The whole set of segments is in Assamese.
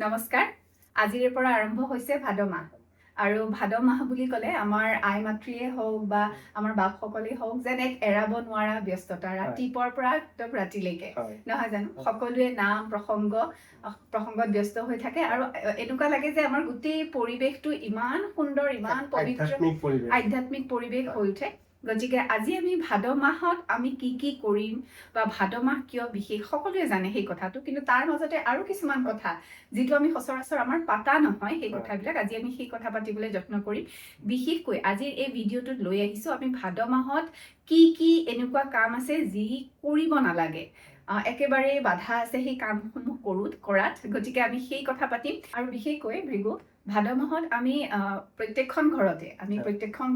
নমস্কাৰ আজিৰ পৰা আৰম্ভ হৈছে ভাদ মাহ আৰু ভাদ মাহ বুলি ক'লে আমাৰ আই মাতৃয়ে হওক বা আমাৰ বাপসকলেই হওক যেন এক এৰাব নোৱাৰা ব্যস্ততা ৰাতিপুৱাৰ পৰা একদম ৰাতিলৈকে নহয় জানো সকলোৱে নাম প্ৰসংগত ব্যস্ত হৈ থাকে আৰু এনেকুৱা লাগে যে আমাৰ গোটেই পৰিৱেশটো ইমান সুন্দৰ ইমান পবিত্ৰ আধ্যাত্মিক পৰিৱেশ হৈ উঠে গতিকে আজি আমি ভাদ মাহত আমি কি কৰিম বা ভাদ মাহ কিয় বিশেষ সকলোৱে জানে সেই কথাটো কিন্তু তাৰ মাজতে আৰু কিছুমান কথা যিটো আমি সচৰাচৰ আমাৰ পাতা নহয় সেই কথাবিলাক আজি আমি সেই কথা পাতিবলৈ যত্ন কৰিম বিশেষকৈ আজিৰ এই ভিডিঅ'টোত লৈ আহিছো আমি ভাদ মাহত কি এনেকুৱা কাম আছে যি কৰিব নালাগে একেবাৰে বাধা আছে সেই কামসমূহ কৰাত গতিকে আমি সেই কথা পাতিম আৰু বিশেষকৈ ভৃগু ভাদ মাহত আমি প্ৰত্যেকখন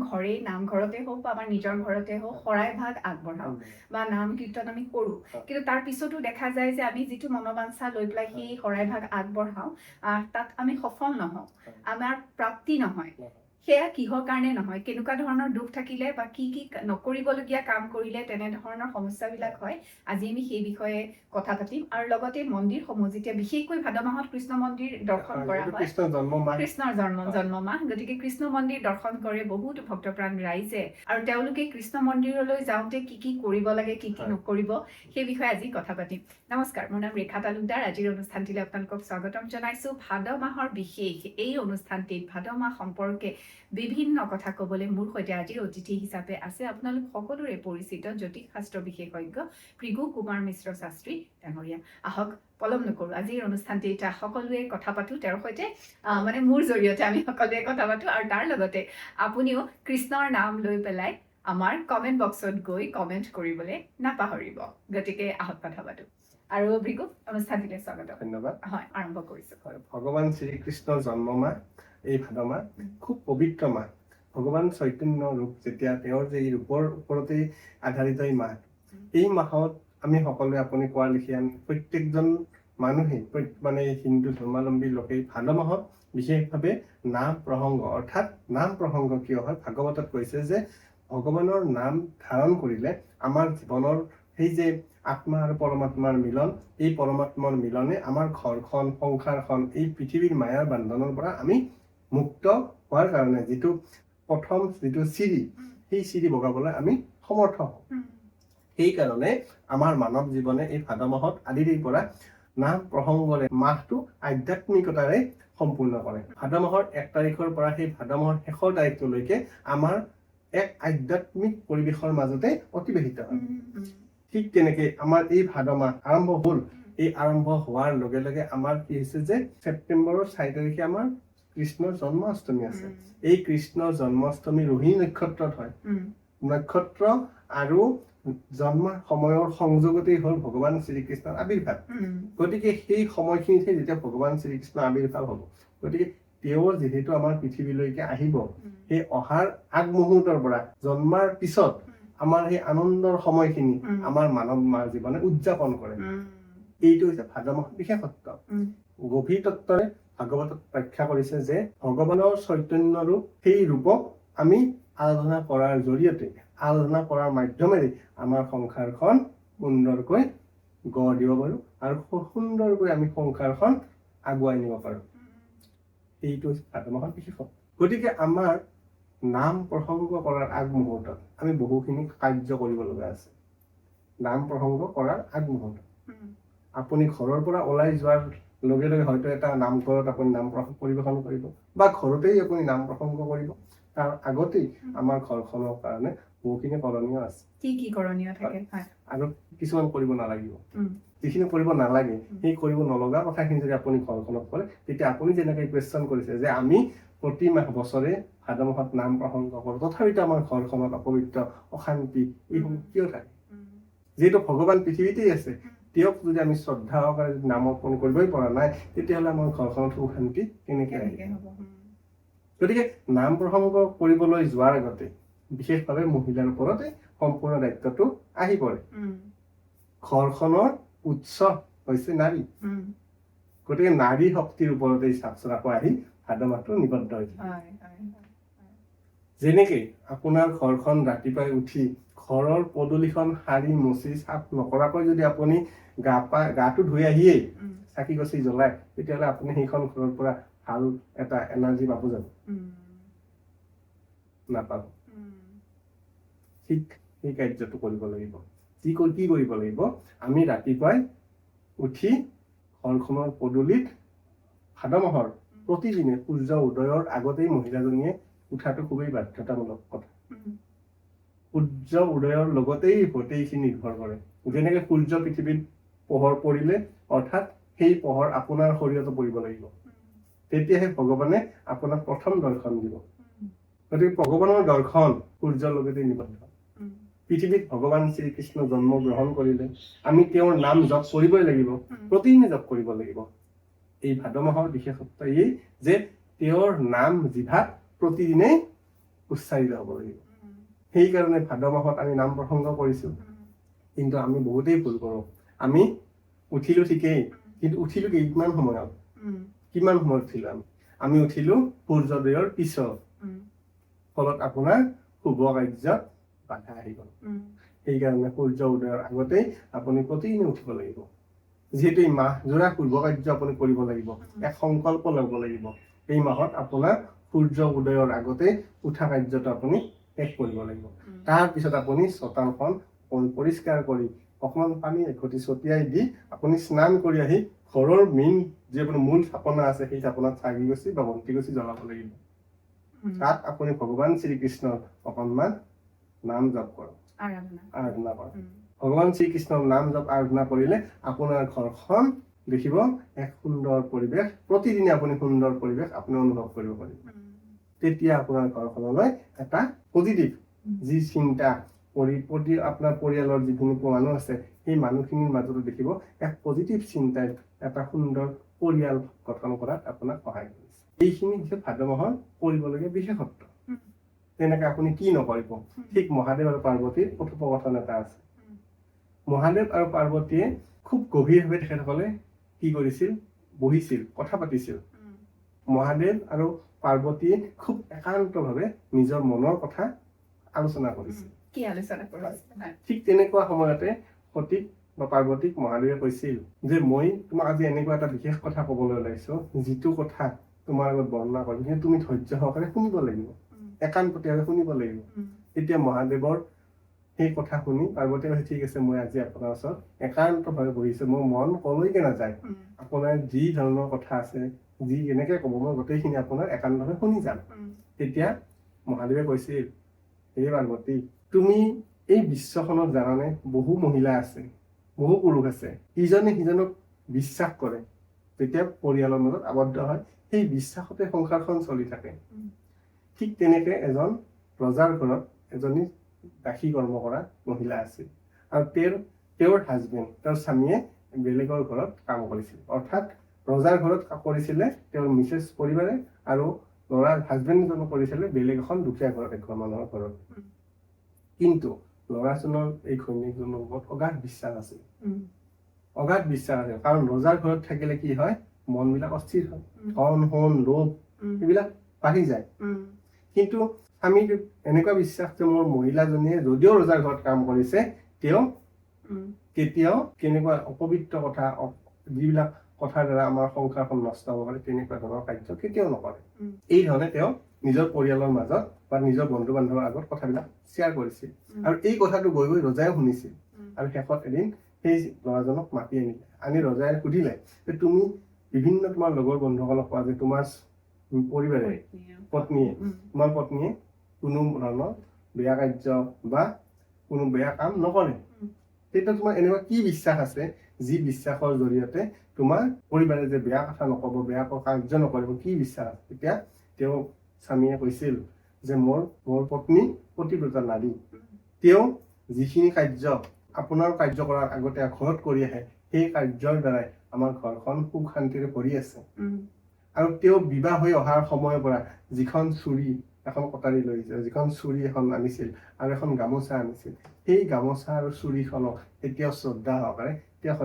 ঘৰেই নামঘৰতে হওক বা আমাৰ নিজৰ ঘৰতে হওক শৰাই ভাগ আগবঢ়াওঁ বা নাম কীৰ্তন আমি কৰোঁ কিন্তু তাৰ পিছতো দেখা যায় যে আমি যিটো মনোবাঞ্ছা লৈ পেলাই সেই শৰাই ভাগ আগবঢ়াওঁ তাত আমি সফল নহওঁ আমাৰ প্ৰাপ্তি নহয় সেয়া কিহৰ কাৰণে নহয় কেনেকুৱা ধৰণৰ দুখ থাকিলে বা কি নকৰিবলগীয়া কাম কৰিলে তেনেধৰণৰ সমস্যাবিলাক হয় আজি আমি সেই বিষয়ে কথা পাতিম আৰু লগতে মন্দিৰসমূহ যেতিয়া বিশেষকৈ ভাদ মাহত কৃষ্ণ মন্দিৰ দৰ্শন কৰা হয় কৃষ্ণৰ জন্ম মাহ গতিকে কৃষ্ণ মন্দিৰ দৰ্শন কৰে বহুত ভক্তপ্ৰাণ ৰাইজে আৰু তেওঁলোকে কৃষ্ণ মন্দিৰলৈ যাওঁতে কি কৰিব লাগে কি নকৰিব সেই বিষয়ে আজি কথা পাতিম নমস্কাৰ মোৰ নাম ৰেখা তালুকদাৰ আজিৰ অনুষ্ঠানটিলৈ আপোনালোকক স্বাগতম জনাইছো ভাদ মাহৰ বিশেষ এই অনুষ্ঠানটিত ভাদ মাহ সম্পৰ্কে বিভিন্ন কথা ক'বলৈ মোৰ সৈতে আজিৰ অতিথি হিচাপে আছে আপোনালোক সকলোৰে পৰিচিত জ্যোতিষ শাস্ত্ৰ বিশেষজ্ঞ ভৃগু কুমাৰ মিশ্ৰ শাস্ত্ৰী ডাঙৰীয়া আহক পলম নকৰোঁ আজিৰ অনুষ্ঠানটিত সকলোৱে কথা পাতোঁ তেওঁৰ সৈতে মানে মোৰ জৰিয়তে আমি সকলোৱে কথা পাতোঁ আৰু তাৰ লগতে আপুনিও কৃষ্ণৰ নাম লৈ পেলাই আমাৰ কমেণ্ট বক্সত গৈ কমেণ্ট কৰিবলৈ নাপাহৰিব গতিকে আহক কথা পাতোঁ আৰু ভৃগু অনুষ্ঠানটিলৈ স্বাগতম ধন্যবাদ হয় আৰম্ভ কৰিছোঁ ভগৱান শ্ৰীকৃষ্ণৰ জন্ম মাহ এই ভাদ মাহ খুব পবিত্ৰ মাহ ভগৱান চৈতন্য ৰূপ যেতিয়া তেওঁৰ যে এই ৰূপৰ ওপৰতেই আধাৰিত এই মাহত আমি সকলোৱে আপুনি কোৱাৰ লিখি আমি প্ৰত্যেকজন মানুহে মানে হিন্দু ধৰ্মাৱলম্বী লোকে ভাদ মাহত বিশেষভাৱে নাম প্ৰসংগ অৰ্থাৎ নাম প্ৰসংগ কিয় হয় ভাগৱতত কৈছে যে ভগৱানৰ নাম ধাৰণ কৰিলে আমাৰ জীৱনৰ সেই যে আত্মা আৰু পৰমাত্মাৰ মিলন এই পৰমাত্মাৰ মিলনে আমাৰ ঘৰখন সংসাৰখন এই পৃথিৱীৰ মায়াৰ বান্ধনৰ পৰা আমি মুক্ত হোৱাৰ কাৰণে যিটো প্ৰথম যিটো চিৰি সেই চিৰি বগাবলৈ আমি সমৰ্থ হওঁ সেইকাৰণে আমাৰ মানৱ জীৱনে এই ভাদ মাহত আদিৰ পৰা নাম প্ৰসংগৰে মাহটো আধ্যাত্মিকতাৰে সম্পূৰ্ণ কৰে ভাদ মাহৰ 1 তাৰিখৰ পৰা সেই ভাদ মাহৰ শেষৰ তাৰিখলৈকে আমাৰ এক আধ্যাত্মিক পৰিৱেশৰ মাজতে অতিবাহিত হয় ঠিক তেনেকে আমাৰ এই ভাদ মাহ আৰম্ভ হ'ল এই আৰম্ভ হোৱাৰ লগে লগে আমাৰ কি হৈছে যে ছেপ্টেম্বৰৰ 4 তাৰিখে আমাৰ কৃষ্ণৰ জন্মাষ্টমী আছে এই কৃষ্ণৰ জন্মাষ্টমী ৰোহিণী নক্ষত্ৰত হয় নক্ষত্ৰ আৰু জন্মৰ সময়ৰ সংযোগতেই হ'ল ভগৱান শ্ৰীকৃষ্ণৰ আবিৰ্ভাৱ গতিকে সেই সময়খিনিতে যেতিয়া ভগৱান শ্ৰীকৃষ্ণৰ আবিৰ্ভাৱ হ'ব গতিকে তেওঁ যিহেতু আমাৰ পৃথিৱীলৈকে আহিব সেই অহাৰ আগমুহূৰ্তৰ পৰা জন্মাৰ পিছত আমাৰ সেই আনন্দৰ সময়খিনি আমাৰ মানৱ জীৱনে উদযাপন কৰে এইটো হৈছে ভাদ মাহৰ বিশেষত্ব গভীৰ তত্ত্বৰে ভাগৱতত ব্যাখ্যা কৰিছে যে ভগৱানৰ চৈতন্য ৰূপ সেই ৰূপক আমি আৰাধনা কৰাৰ জৰিয়তে আৰাধনা কৰাৰ মাধ্যমেৰে আমাৰ সংসাৰখন সুন্দৰকৈ গঢ় দিব পাৰোঁ আৰু সুন্দৰকৈ আমি সংসাৰখন আগুৱাই নিব পাৰোঁ এইটো হৈছে ভাদ মাহৰ বিশেষত্ব গতিকে আমাৰ নাম প্ৰসংগ কৰাৰ আগমুহূৰ্তত আমি বহুখিনি কাৰ্য কৰিব লগা আছে নাম প্ৰসংগ কৰাৰ আগমুহূৰ্তত আপুনি ঘৰৰ পৰা ওলাই যোৱাৰ লগে লগে হয়তো এটা নামঘৰত আপুনি নাম পৰিৱেশন কৰিব বা ঘৰতেই আপুনি নাম প্ৰসংগ কৰিব তাৰ আগতেই আমাৰ ঘৰখনৰ কাৰণে বহুখিনি কৰণীয় আছে কি কৰণীয় থাকে আৰু কিছুমান কৰিব নালাগিব যিখিনি কৰিব নালাগে সেই কৰিব নলগা কথাখিনি যদি আপুনি ঘৰখনত কৰে তেতিয়া আপুনি যেনেকৈ কোৱেশ্যন কৰিছে যে আমি প্ৰতি বছৰে ভাদ মাহত নাম প্ৰসংগ কৰোঁ তথাপিতো আমাৰ ঘৰখনত অপবিত্ৰ অশান্তি এইসমূহ কিয় থাকে যিহেতু ভগৱান পৃথিৱীতেই আছে তেওঁক যদি আমি শ্ৰদ্ধা সহকাৰে নাম অৰ্পণ কৰিবই পৰা নাই তেতিয়াহ'লে আমাৰ ঘৰখনত সুখ শান্তি কেনেকৈ আহিব গতিকে নাম প্ৰসংগ কৰিবলৈ যোৱাৰ আগতে বিশেষভাৱে মহিলাৰ ওপৰতে সম্পূৰ্ণ দায়িত্বটো আহি পৰে ঘৰখনৰ উৎস হৈছে নাৰী গতিকে নাৰী শক্তিৰ ওপৰতে চাপ আহি ভাদ মাহটো নিবদ্ধ হৈছে যেনেকৈ আপোনাৰ ঘৰখন ৰাতিপুৱাই উঠি ঘৰৰ পদূলিখন সাৰি মচি চাফ নকৰাকৈ যদি আপুনি গাটো ধুই আহিয়েই চাকি গছি জ্বলায়, তেতিয়াহ'লে আপুনি সেইখন ঘৰৰ পৰা ভাল এটা এনাৰ্জি পাব জানো? নাপাব। ঠিক সেই কাৰ্যটো কৰিব লাগিব। কি কৰিব লাগিব? আমি ৰাতিপুৱাই উঠি ঘৰখনৰ পদূলিত ভাদ মাহৰ প্ৰতিদিনে সূৰ্য উদয়ৰ আগতেই মহিলাজনীয়ে উঠাটো খুবেই বাধ্যতামূলক কথা। সূৰ্য উদয়ৰ লগতেই গোটেইখিনি নিৰ্ভৰ কৰে। যেনেকে সূৰ্য পৃথিৱীত পোহৰ পৰিলে, অৰ্থাৎ সেই পোহৰ আপোনাৰ শৰীৰতো পৰিব লাগিব, তেতিয়াহে ভগৱানে আপোনাক প্ৰথম দৰ্শন দিব। গতিকে ভগৱানৰ দৰ্শন সূৰ্যৰ লগতে নিবদ্ধ। পৃথিৱীত ভগৱান শ্ৰীকৃষ্ণ জন্ম গ্ৰহণ কৰিলে আমি তেওঁৰ নাম জপ কৰিবই লাগিব, প্ৰতিদিনে জপ কৰিব লাগিব। এই ভাদ মাহৰ বিশেষত্ব এই যে তেওঁৰ নাম জিভাত প্ৰতিদিনেই উচ্চাৰিত হ'ব লাগিব। সেইকাৰণে ভাদ মাহত আমি নাম প্ৰসংগ কৰিছো। কিন্তু আমি বহুতেই ভুল কৰোঁ। আমি উঠিলো ঠিকেই, কিন্তু উঠিলো কিমান সময়ত উঠিলো? আমি উঠিলো সূৰ্যোদয়ৰ পিছত। ফলত আপোনাৰ শুভ কাৰ্যত বাধা আহি গ'ল। সেইকাৰণে সূৰ্য উদয়ৰ আগতেই আপুনি প্ৰতিদিনে উঠিব লাগিব। যিহেতু এই মাহজোৰা শুভ কাৰ্য আপুনি কৰিব লাগিব, এক সংকল্প ল'ব লাগিব। এই মাহত আপোনাৰ সূৰ্য উদয়ৰ আগতেই উঠা কাৰ্যটো আপুনি শেষ কৰিব লাগিব। তাৰপিছত আপুনি চোতালখন পৰিষ্কাৰ কৰি অকণমান পানী এঘটি ছটিয়াই দি আপুনি স্নান কৰি আহি ঘৰৰ মেইন যি আপোনাৰ মূল স্থাপনা আছে, সেই স্থাপনাত চাকি গছি বা বন্তি গছি জ্বলাব লাগিব। তাত আপুনি ভগৱান শ্ৰীকৃষ্ণৰ অকণমান নাম জপ কৰক, আৰাধনা কৰক। ভগৱান শ্ৰীকৃষ্ণৰ নাম জপ আৰাধনা কৰিলে আপোনাৰ ঘৰখন দেখিব এক সুন্দৰ পৰিৱেশ। প্ৰতিদিনে আপুনি সুন্দৰ পৰিৱেশ আপুনি অনুভৱ কৰিব পাৰিব। তেতিয়া আপোনাৰ ঘৰখনলৈ এটা পজিটিভ যি চিন্তা আপোনাৰ পৰিয়ালৰ যিখিনি মানুহ আছে, সেই মানুহখিনিৰ মাজতো দেখিব এক পজিটিভ চিন্তাই এটা সুন্দৰ পৰিয়াল গঠন কৰাত আপোনাক সহায় কৰিছে। এইখিনি হৈছে ভাদ মাহৰ কৰিবলগীয়া বিশেষত্ব। তেনেকে আপুনি কি নকৰিব? ঠিক মহাদেৱ আৰু পাৰ্বতীৰ কথোপকথন এটা আছে। মহাদেৱ আৰু পাৰ্বতীয়ে খুব গভীৰভাৱে তেখেতসকলে কি কৰিছিল? বহিছিল, কথা পাতিছিল। মহাদেৱ আৰু পাৰ্বতীয়ে খুব একান্তভাৱে নিজৰ মনৰ কথা আলোচনা কৰিছিল। ঠিক তেনেকুৱা সময়তে সতীক বা পাৰ্বতীক মহাদেৱে কৈছিল যে মই তোমাক আজি এনেকুৱা এটা বিশেষ কথা কবলৈ ওলাইছো, যিটো কথা তোমাৰ আগত বৰ্ণনা কৰিম, কিন্তু তুমি ধৈৰ্য সহকাৰে শুনিব লাগিব, একান্তভাৱে শুনিব লাগিব। তেতিয়া মহাদেৱৰ সেই কথা শুনি পাৰ্বতীয়ে কৈছে, ঠিক আছে, মই আজি আপোনাৰ ওচৰত একান্তভাৱে বহিছো, মোৰ মন কলৈকে নাযায়। আপোনাৰ যি ধৰণৰ কথা আছে, যি এনেকে ক'ব, মই গোটেইখিনি আপোনাৰ একান্তভাৱে শুনি যাম। তেতিয়া মহাদেৱে কৈছিল, হে পাৰ্বতী, তুমি এই বিশ্বখনত জানানে বহু মহিলা আছে, বহু পুৰুষ আছে, ইজনে সিজনক বিশ্বাস কৰে। যেতিয়া পৰিয়ালৰ মাজত আবদ্ধ হয়, সেই বিশ্বাসতে সংসাৰখন চলি থাকে। ঠিক তেনেকে এজন ৰজাৰ ঘৰত এজনী দাসী কৰ্ম কৰা মহিলা আছিল, আৰু তেওঁৰ হাজবেণ্ড, তেওঁৰ স্বামীয়ে বেলেগৰ ঘৰত কাম কৰিছিল। অৰ্থাৎ ৰজাৰ ঘৰত কৰিছিলে তেওঁৰ মিছেছ পৰিবাৰে, আৰু ল'ৰাৰ হাজবেণ্ডজনো কৰিছিলে বেলেগ এখন দুখীয়া ঘৰত, এঘৰ মানুহৰ ঘৰত। কিন্তু ল'ৰাজনৰ এই ঘৈণীয়েকজনৰ ওপৰত অগাধ বিশ্বাস আছিল। কাৰণ ৰজাৰ ঘৰত থাকিলে কি হয়? মনবিলাক অস্থিৰ হয়, ধন সোণ লোভ এইবিলাক বাঢ়ি যায়। কিন্তু স্বামীৰ এনেকুৱা বিশ্বাস যে মোৰ মহিলাজনীয়ে যদিও ৰজাৰ ঘৰত কাম কৰিছে, তেওঁ কেতিয়াও কেনেকুৱা অপবিত্ৰ কথা, যিবিলাক কথাৰ দ্বাৰা আমাৰ সংসাৰখন নষ্ট হ'ব পাৰে, তেনেকুৱা ধৰণৰ কাৰ্য কেতিয়াও নকৰে। এই ধৰণে তেওঁ নিজৰ পৰিয়ালৰ মাজত বা নিজৰ বন্ধু বান্ধৱৰ আগত কথাবিলাক শ্বেয়াৰ কৰিছিল। আৰু এই কথাটো গৈ গৈ ৰজাই শুনিছিল। আৰু শেষত এদিন সেই ল'ৰাজনক মাতি আনি ৰজাই সুধিলে যে তুমি বিভিন্ন তোমাৰ লগৰ বন্ধুসকলক কোৱা যে তোমাৰ পৰিবাৰে তোমাৰ পত্নীয়ে কোনো ধৰণৰ বেয়া কাৰ্য বা কোনো বেয়া কাম নকৰে, তেতিয়া তোমাৰ এনেকুৱা কি বিশ্বাস আছে যি বিশ্বাসৰ জৰিয়তে তোমাৰ পৰিবাৰে যে বেয়া কথা নকব, বেয়া কাৰ্য নকৰিব, কি বিশ্বাস আছে? তেতিয়া তেওঁ স্বামীয়ে কৈছিল যে মোৰ পত্নী পতিব্ৰতা নাৰী, তেওঁ যিখিনি কাৰ্য আপোনাৰ কাৰ্য কৰাৰ আগতে ঘৰত কৰি আহে, সেই কাৰ্যৰ দ্বাৰাই আমাৰ ঘৰখন সুখ শান্তিৰে ভৰি আছে। আৰু তেওঁ বিবাহ হৈ অহাৰ সময়ৰ পৰা যিখন চুৰি এখন কটাৰী লৈ আহিছিল, যিখন চুৰি এখন আনিছিল আৰু এখন গামোচা আনিছিল, সেই গামোচা আৰু চুৰিখনক এতিয়াও শ্ৰদ্ধা সহকাৰে তেওঁ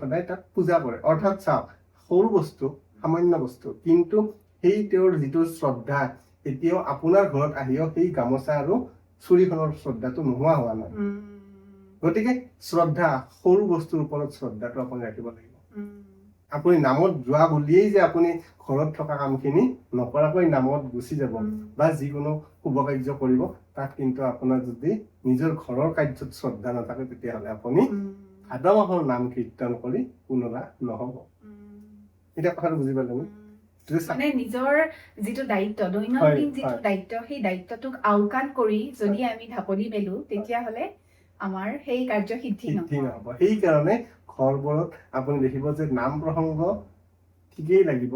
সদায় তাক পূজা কৰে। অৰ্থাৎ চাওক, সৰু বস্তু, সামান্য বস্তু, কিন্তু সেই তেওঁৰ যিটো শ্ৰদ্ধা, এতিয়াও আপোনাৰ ঘৰত আহিও সেই গামোচা আৰু চুৰিখনৰ শ্ৰদ্ধাটো নোহোৱা হোৱা নাই। গতিকে শ্ৰদ্ধা, সৰু বস্তুৰ ওপৰত শ্ৰদ্ধাটো আপুনি ৰাখিব লাগিব। আপুনি নামত যোৱা বুলিয়েই যে আপুনি ঘৰত থকা কামখিনি নকৰাকৈ নামত গুচি যাব বা যিকোনো শুভ কাৰ্য কৰিব, তাত কিন্তু আপোনাৰ যদি নিজৰ ঘৰৰ কাৰ্যত শ্ৰদ্ধা নাথাকে, তেতিয়াহ'লে আপুনি ভাদ মাহৰ নাম কীৰ্তন কৰি কোনো লাভ নহ'ব। এতিয়া কথাটো বুজি পালে নে? মানে নিজৰ যিটো দায়িত্ব, দৈনন্দিন যিটো দায়িত্ব, সেই দায়িত্বটোক আওকাণ কৰি যদি আমি ঢাপলি মেলো, তেতিয়াহ'লে আমাৰ সেই কাৰ্য সিদ্ধি নহ'ব। সেইকাৰণে ঘৰবোৰত আপুনি দেখিব যে নাম প্ৰসংগ ঠিকেই লাগিব,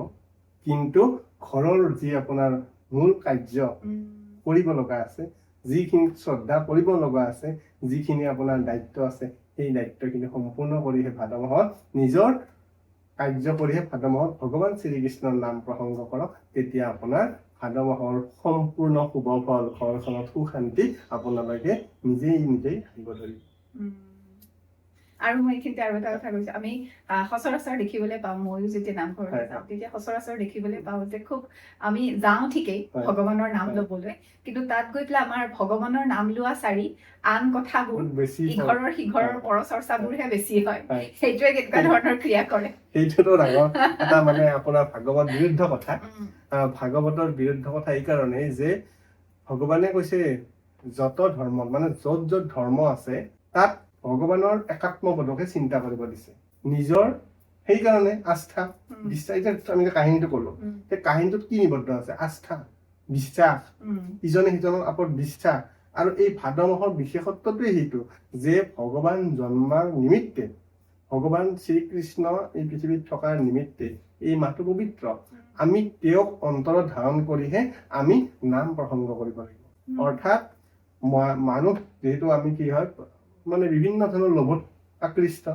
কিন্তু ঘৰৰ যি আপোনাৰ মূল কাৰ্য কৰিব লগা আছে, যিখিনি শ্ৰদ্ধা কৰিব লগা আছে, যিখিনি আপোনাৰ দায়িত্ব আছে, সেই দায়িত্বখিনি সম্পূৰ্ণ কৰিহে ভাদ মাহত নিজৰ কাৰ্য কৰিহে ভাদ মাহত ভগৱান শ্ৰীকৃষ্ণৰ নাম প্ৰসংগ কৰক। তেতিয়া আপোনাৰ ভাদ মাহৰ সম্পূৰ্ণ শুভ ফল, ঘৰখনত সুখ শান্তি আপোনালোকে নিজেই আহিব ধৰিব। আৰু মই এইখিনিতে আৰু এটা কথা কৈছো, আমি সচৰাচৰ দেখিবলৈ পাওঁ, ময়ো যেতিয়া নামঘৰলৈ যাওঁ তেতিয়া সচৰাচৰ দেখিবলৈ পাওঁ যে খুব আমি যাওঁ ঠিকেই ভগৱানৰ নাম লবলৈ, কিন্তু তাত গৈ পেলাই আমাৰ ভগৱানৰ নাম লোৱা চাৰি আন কথাবোৰ, ইঘৰৰ সিঘৰৰ পৰচৰ্চাবোৰহে বেছি হয়। সেইটোৱে কেনেকুৱা ধৰণৰ ক্ৰিয়া কৰে? সেইটোতো ডাঙৰ এটা মানে আপোনাৰ ভাগৱত বিৰুদ্ধ কথা। ভাগৱতৰ বিৰুদ্ধ কথা এই কাৰণেই যে ভগৱানে কৈছে যত ধৰ্ম, মানে য'ত য'ত ধৰ্ম আছে তাত ভগৱানৰ একাত্মবোধকে চিন্তা কৰিব দিছে। নিজৰ সেইকাৰণে আস্থা, বিশ্বাস, এতিয়া আমি কাহিনীটো কলো, সেই কাহিনীটোত কি নিবদ্ধ আছে? আস্থা, বিশ্বাস, ইজনে সিজনৰ ওপৰত বিশ্বাস। আৰু এই ভাদ মাহৰ বিশেষত্বটোৱে সেইটো যে ভগৱান জন্মাৰ নিমিত্তে, ভগৱান শ্ৰীকৃষ্ণ এই পৃথিৱীত থকাৰ নিমিত্তে এই মাহটো পবিত্ৰ। আমি তেওঁক অন্তৰত ধাৰণ কৰিহে আমি নাম প্ৰসংগ কৰিব লাগিব। অৰ্থাৎ মানুহ যিহেতু আমি কি হয়, মানে বিভিন্ন ধৰণৰ লোভত আকৃষ্ট,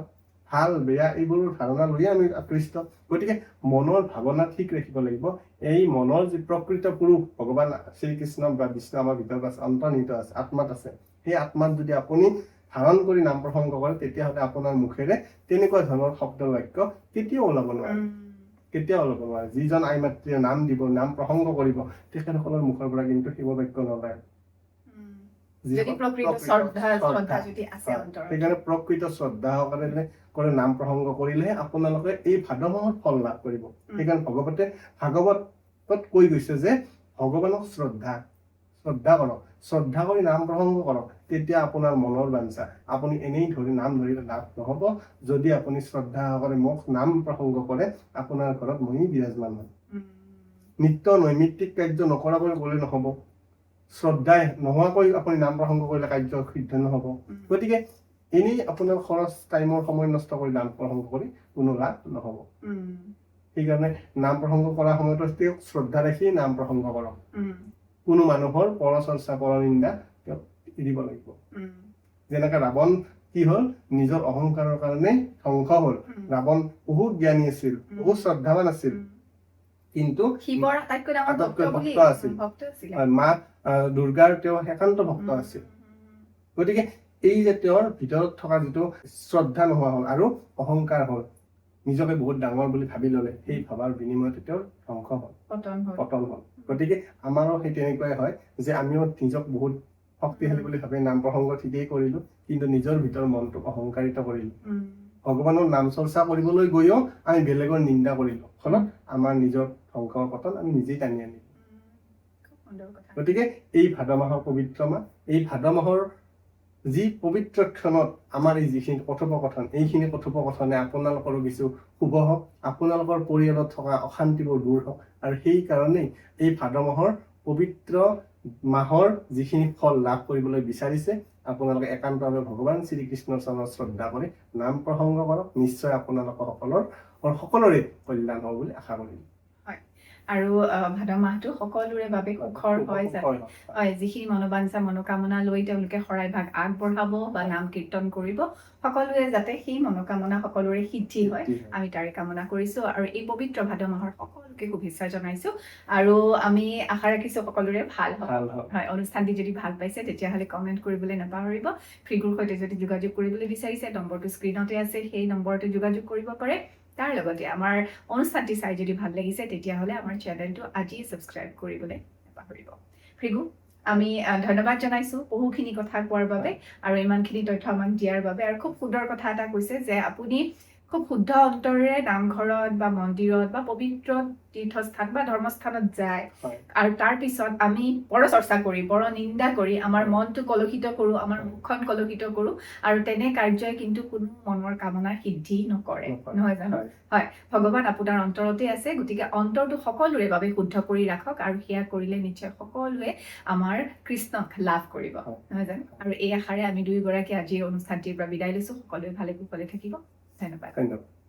ভাল বেয়া এইবোৰৰ ধাৰণা লৈয়ে আমি আকৃষ্ট। গতিকে মনৰ ভাৱনা ঠিক ৰাখিব লাগিব। এই মনৰ যি প্ৰকৃত পুৰুষ ভগৱান শ্ৰীকৃষ্ণ বা বিষ্ণু আমাৰ ভিতৰত আছে, অন্তৰ্নিহিত আছে, আত্মাত আছে। সেই আত্মাত যদি আপুনি ধাৰণ কৰি নাম প্ৰসংগ কৰে, তেতিয়াহ'লে আপোনাৰ মুখেৰে তেনেকুৱা ধৰণৰ শব্দ বাক্য কেতিয়াও ওলাব নোৱাৰে, কেতিয়াও ওলাব নোৱাৰে। যিজন আই মাতৃয়ে নাম দিব, নাম প্ৰসংগ কৰিব, তেখেতসকলৰ মুখৰ পৰা কিন্তু শিৱ বাক্য নোলায়। যদি প্ৰকৃত শ্ৰদ্ধা যদি আছে অন্তৰত। সেইকাৰণে প্ৰকৃত শ্ৰদ্ধা কৰে নাম প্ৰসংগ কৰিলেহে আপোনালোকে এই ভাদ মাহত ফল লাভ কৰিব। সেইকাৰণে ভাগৱতত কৈ গৈছে যে ভগৱানক শ্ৰদ্ধা কৰক, শ্ৰদ্ধা কৰি নাম প্ৰসংগ কৰক, তেতিয়া আপোনাৰ মনৰ বাঞ্ছা। আপুনি এনেই নাম ধৰিলে লাভ নহ'ব। যদি আপুনি শ্ৰদ্ধা কৰে মোক নাম প্ৰসংগ কৰে, আপোনাৰ ঘৰত মইয়ে বিৰাজমান হয়। নিত্য নৈমিত্তিক কাৰ্য নকৰাকৈ গ'লে নহ'ব। শ্ৰদ্ধাই নোহোৱাকৈ আপুনি নাম প্ৰসংগ কৰিলে কাৰ্য সিদ্ধ নহ'ব। গতিকে এনেই আপোনাৰ খৰচ টাইমৰ সময় নষ্ট কৰি নাম প্ৰসংগ কৰি কোনো লাভ নহ'ব। সেইকাৰণে নাম প্ৰসংগ কৰাৰ সময়তো তেওঁক শ্ৰদ্ধা ৰাখি নাম প্ৰসংগ কৰক। কোনো মানুহৰ পৰচৰ্চা পৰনিন্দা তেওঁক এৰিব লাগিব। যেনেকে ৰাৱণ কি হ'ল, নিজৰ অহংকাৰৰ কাৰণে ধ্বংস হ'ল। ৰাৱণ বহুত জ্ঞানী আছিল, বহুত শ্ৰদ্ধাৱান আছিল, কিন্তু শিৱৰ আটাইতকৈ ডাঙৰ ভক্ত আছিল। মা দুৰ্গাৰ তেওঁ একান্ত ভক্ত আছিল। গতিকে এই যে তেওঁৰ ভিতৰত থকা যিটো শ্ৰদ্ধা নোহোৱা হ'ল আৰু অহংকাৰ হ'ল, নিজকে বহুত ডাঙৰ বুলি ভাবি ল'লে, সেই ভাবাৰ বিনিময়তে তেওঁৰ ধ্বংস হ'ল, পতন হ'ল। গতিকে আমাৰো সেই তেনেকুৱাই হয় যে আমিও নিজক বহুত শক্তিশালী বুলি ভাবি নাম প্ৰসংগ ঠিকেই কৰিলো, কিন্তু নিজৰ ভিতৰৰ মনটোক অহংকাৰিত কৰিলো। ভগৱানৰ নাম চৰ্চা কৰিবলৈ গৈও আমি বেলেগৰ নিন্দা কৰিলো, ফলত আমাৰ নিজৰ ধ্বংসৰ পতন আমি নিজেই টানি আনিলো। গতিকে এই ভাদ মাহৰ পবিত্ৰ মাহ, এই ভাদ মাহৰ যি পবিত্ৰ ক্ষণত আমাৰ এই যিখিনি কথোপকথন, এইখিনি কথোপকথনে আপোনালোকৰো কিছু শুভ হওক, আপোনালোকৰ পৰিয়ালত থকা অশান্তিবোৰ দূৰ হওক। আৰু সেইকাৰণেই এই ভাদ মাহৰ পবিত্ৰ মাহৰ যিখিনি ফল লাভ কৰিবলৈ বিচাৰিছে, আপোনালোকে একান্তভাৱে ভগৱান শ্ৰীকৃষ্ণৰ চৰণত শ্ৰদ্ধা কৰি নাম প্ৰসংগ কৰক। নিশ্চয় আপোনালোকৰ সকলোৰে কল্যাণ হ'ব বুলি আশা কৰিম। আৰু ভাদ মাহটো সকলোৰে বাবে সুখৰ হয়, যিখিনি মনোবাঞ্ছা মনোকামনা লৈ তেওঁলোকে শৰাইভাগ আগবঢ়াব বা নাম কীৰ্তন কৰিব, সকলোৱে যাতে সেই মনোকামনা সকলোৰে সিদ্ধি হয়, আমি তাৰে কামনা কৰিছো। আৰু এই পবিত্ৰ ভাদ মাহৰ সকলোকে শুভেচ্ছা জনাইছো। আৰু আমি আশা ৰাখিছো সকলোৰে ভাল হয়। অনুষ্ঠানটি যদি ভাল পাইছে তেতিয়াহ'লে কমেণ্ট কৰিবলৈ নাপাহৰিব। ফ্ৰিগুৰ সৈতে যদি যোগাযোগ কৰিবলৈ বিচাৰিছে, নম্বৰটো স্ক্ৰীণতে আছে, সেই নম্বৰতে যোগাযোগ কৰিব পাৰে। তাৰ লগতে আমাৰ অনুষ্ঠানটি চাই যদি ভাল লাগিছে তেতিয়াহ'লে আমাৰ চেনেলটো আজিয়ে ছাবস্ক্ৰাইব কৰিবলৈ নাপাহৰিব। ফ্ৰিগু, আমি ধন্যবাদ জনাইছো বহুখিনি কথা কোৱাৰ বাবে আৰু ইমানখিনি তথ্য আমাক দিয়াৰ বাবে আৰু খুব সুন্দৰ কথা এটা কৈছে যে আপুনি খুব শুদ্ধ অন্তৰেৰে নামঘৰত বা মন্দিৰত বা পবিত্ৰ তীৰ্থস্থান বা ধৰ্মস্থানত যায় হয়। আৰু তাৰ পিছত আমি পৰচৰ্চা কৰি নিন্দা কৰি আমাৰ মনটো কলুষিত কৰোঁ, আমাৰ মুখখন কলুষিত কৰোঁ আৰু তেনে কাৰ্যই কিন্তু কোনো মনৰ কামনা সিদ্ধি নকৰে, নহয় জানো? হয়, ভগৱান আপোনাৰ অন্তৰতে আছে, গতিকে অন্তৰটো সকলোৰে বাবে শুদ্ধ কৰি ৰাখক আৰু সেয়া কৰিলে নিশ্চয় সকলোৱে আমাৰ কৃষ্ণক লাভ কৰিব, নহয় জানো? আৰু এই আশাৰে আমি দুয়োগৰাকী আজিৰ অনুষ্ঠানটিৰ পৰা বিদায় লৈছো। সকলোৱে ভালে কুশলে থাকিব। ধন্যবাদ।